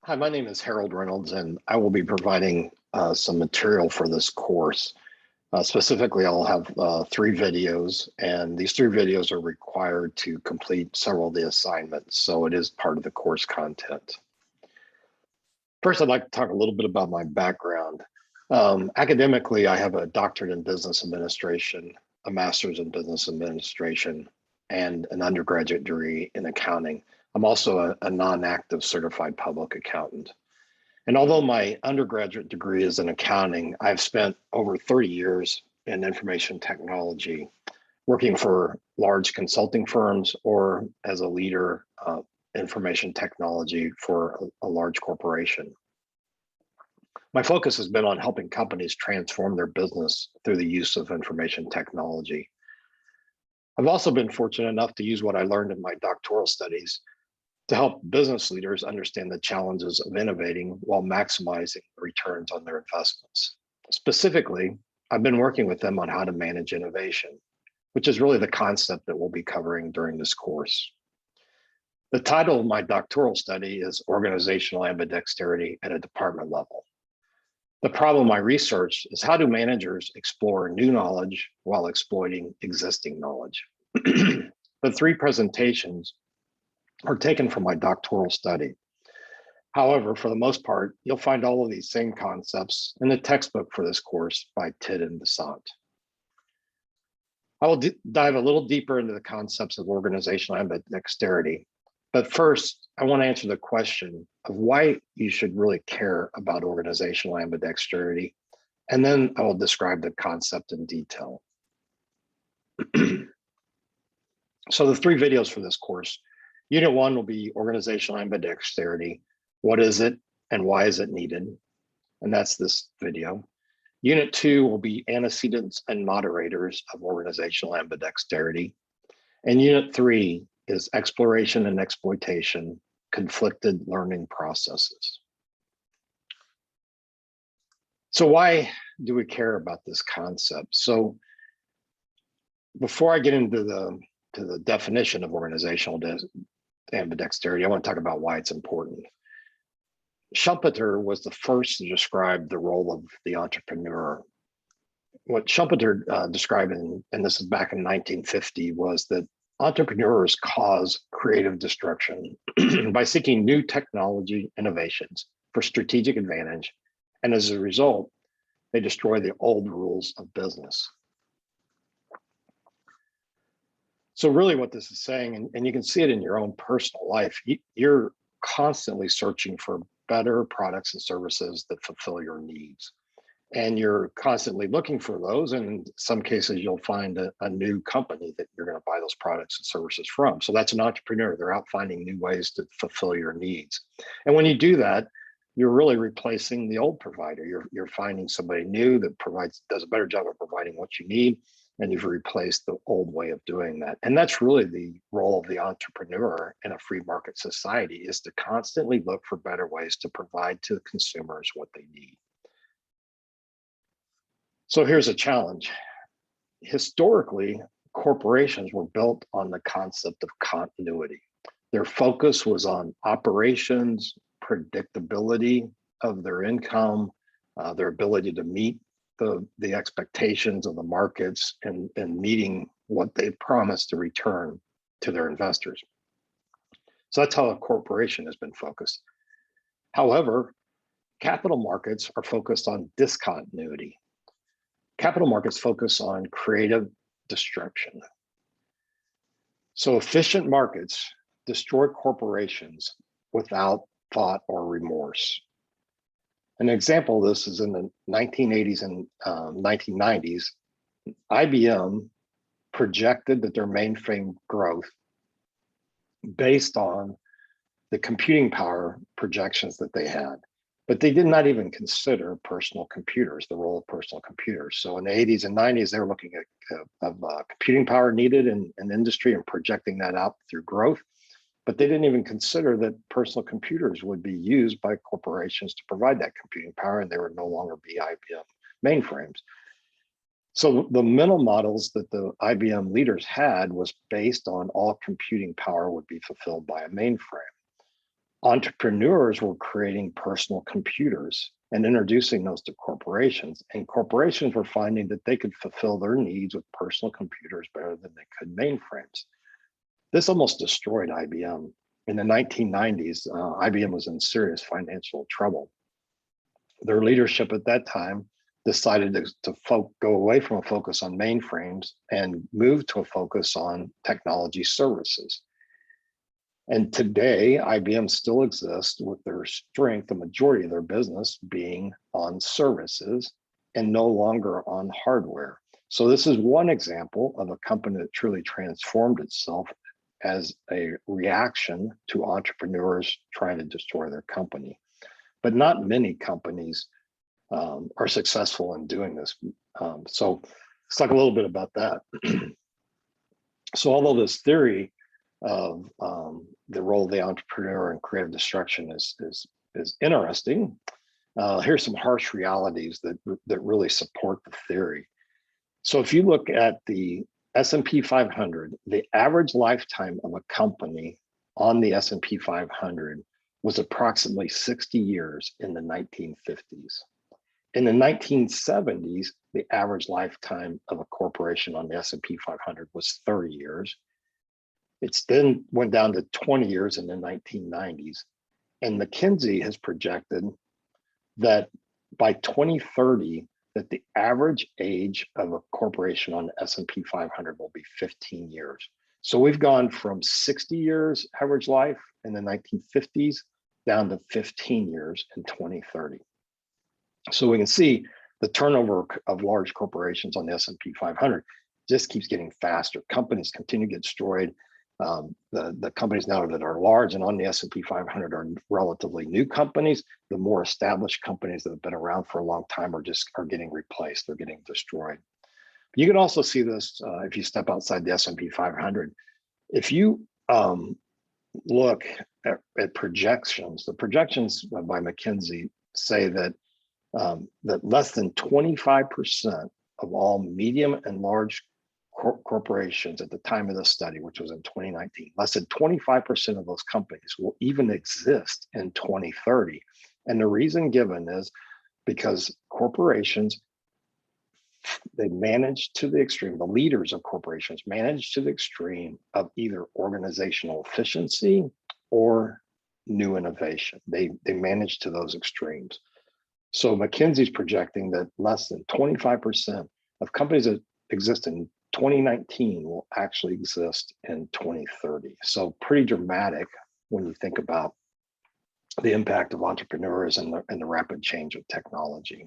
Hi, my name is Harold Reynolds, and I will be providing some material for this course. Specifically, I'll have 3 videos, and these 3 videos are required to complete several of the assignments, so it is part of the course content. First, I'd like to talk a little bit about my background. Academically, I have a doctorate in business administration, a master's in business administration, and an undergraduate degree in accounting. I'm also a non-active certified public accountant. And although my undergraduate degree is in accounting, I've spent over 30 years in information technology, working for large consulting firms or as a leader of information technology for a large corporation. My focus has been on helping companies transform their business through the use of information technology. I've also been fortunate enough to use what I learned in my doctoral studies to help business leaders understand the challenges of innovating while maximizing the returns on their investments. Specifically, I've been working with them on how to manage innovation, which is really the concept that we'll be covering during this course. The title of my doctoral study is Organizational Ambidexterity at a Department Level. The problem I researched is how do managers explore new knowledge while exploiting existing knowledge? The 3 presentations are taken from my doctoral study. However, for the most part, you'll find all of these same concepts in the textbook for this course by Tid and Besant. I will dive a little deeper into the concepts of organizational ambidexterity. But first, I want to answer the question of why you should really care about organizational ambidexterity, and then I will describe the concept in detail. So the 3 videos for this course. Unit 1 will be organizational ambidexterity. What is it and why is it needed? And that's this video. Unit 2 will be antecedents and moderators of organizational ambidexterity. And Unit 3 is exploration and exploitation, conflicted learning processes. So why do we care about this concept? So before I get into the definition of organizational ambidexterity, I want to talk about why it's important. Schumpeter was the first to describe the role of the entrepreneur. What Schumpeter described, and this is back in 1950, was that entrepreneurs cause creative destruction by seeking new technology innovations for strategic advantage, and as a result, they destroy the old rules of business. So really what this is saying, and you can see it in your own personal life, you're constantly searching for better products and services that fulfill your needs. And you're constantly looking for those. And in some cases, you'll find a new company that you're going to buy those products and services from. So that's an entrepreneur. They're out finding new ways to fulfill your needs. And when you do that, you're really replacing the old provider. You're finding somebody new that does a better job of providing what you need, and you've replaced the old way of doing that. And that's really the role of the entrepreneur in a free market society, is to constantly look for better ways to provide to consumers what they need. So here's a challenge. Historically, corporations were built on the concept of continuity. Their focus was on operations, predictability of their income, their ability to meet the expectations of the markets and meeting what they promised to return to their investors. So that's how a corporation has been focused. However, capital markets are focused on discontinuity. Capital markets focus on creative destruction. So efficient markets destroy corporations without thought or remorse. An example of this is in the 1980s and 1990s, IBM projected that their mainframe growth based on the computing power projections that they had. But they did not even consider personal computers, the role of personal computers. So in the 80s and 90s, they were looking at computing power needed in industry and projecting that out through growth. But they didn't even consider that personal computers would be used by corporations to provide that computing power, and they would no longer be IBM mainframes. So the mental models that the IBM leaders had was based on all computing power would be fulfilled by a mainframe. entrepreneurs were creating personal computers and introducing those to corporations. And corporations were finding that they could fulfill their needs with personal computers better than they could mainframes. This almost destroyed IBM. In the 1990s, IBM was in serious financial trouble. Their leadership at that time decided to go away from a focus on mainframes and move to a focus on technology services. And today, IBM still exists with their strength, the majority of their business being on services and no longer on hardware. So this is one example of a company that truly transformed itself as a reaction to entrepreneurs trying to destroy their company. But not many companies are successful in doing this. So let's talk a little bit about that. So although this theory of the role of the entrepreneur in creative destruction is interesting, here's some harsh realities that really support the theory. So if you look at the S&P 500, the average lifetime of a company on the S&P 500 was approximately 60 years in the 1950s. In the 1970s, the average lifetime of a corporation on the S&P 500 was 30 years. It's then went down to 20 years in the 1990s. And McKinsey has projected that by 2030, that the average age of a corporation on the S&P 500 will be 15 years. So we've gone from 60 years average life in the 1950s down to 15 years in 2030. So we can see the turnover of large corporations on the S&P 500 just keeps getting faster. Companies continue to get destroyed. The companies now that are large and on the S&P 500 are relatively new companies. The more established companies that have been around for a long time are getting replaced. They're getting destroyed. You can also see this if you step outside the S&P 500. If you look at projections, the projections by McKinsey say that that less than 25% of all medium and large corporations at the time of the study, which was in 2019, less than 25% of those companies will even exist in 2030. And the reason given is because corporations, they manage to the extreme, the leaders of corporations manage to the extreme of either organizational efficiency or new innovation. They manage to those extremes. So McKinsey's projecting that less than 25% of companies that exist in 2019 will actually exist in 2030. So pretty dramatic when you think about the impact of entrepreneurs and the rapid change of technology.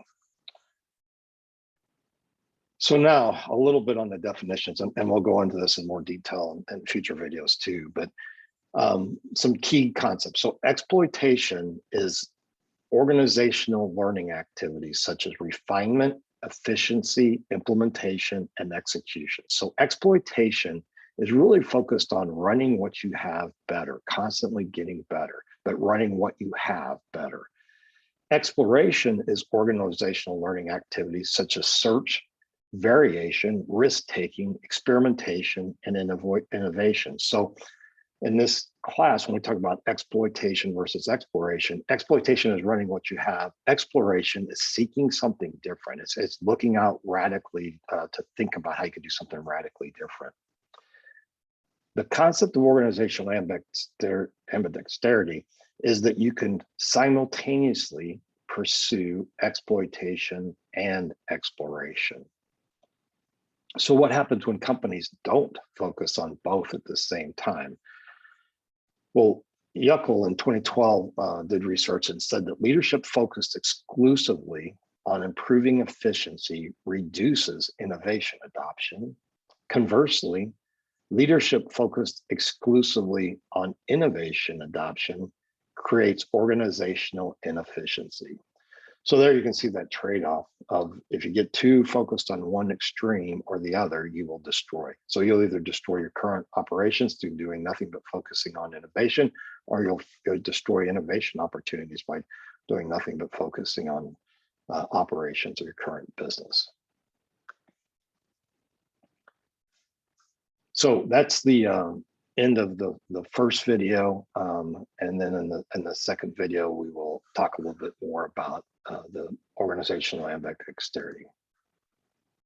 So now a little bit on the definitions, and we'll go into this in more detail in future videos too, but some key concepts. So exploitation is organizational learning activities such as refinement, efficiency, implementation, and execution. So exploitation is really focused on running what you have better, constantly getting better, but running what you have better. Exploration is organizational learning activities such as search, variation, risk-taking, experimentation, and innovation. So in this class, when we talk about exploitation versus exploration is running what you have. Exploration is seeking something different. It's looking out radically to think about how you could do something radically different. The concept of organizational ambidexterity is that you can simultaneously pursue exploitation and exploration. So what happens when companies don't focus on both at the same time? Well, Yuckel in 2012 did research and said that leadership focused exclusively on improving efficiency reduces innovation adoption. Conversely, leadership focused exclusively on innovation adoption creates organizational inefficiency. So there you can see that trade-off of if you get too focused on one extreme or the other, you will destroy. So you'll either destroy your current operations through doing nothing but focusing on innovation, or you'll destroy innovation opportunities by doing nothing but focusing on operations of your current business. So that's the end of the first video, and then in the second video, we will talk a little bit more about the organizational ambidexterity.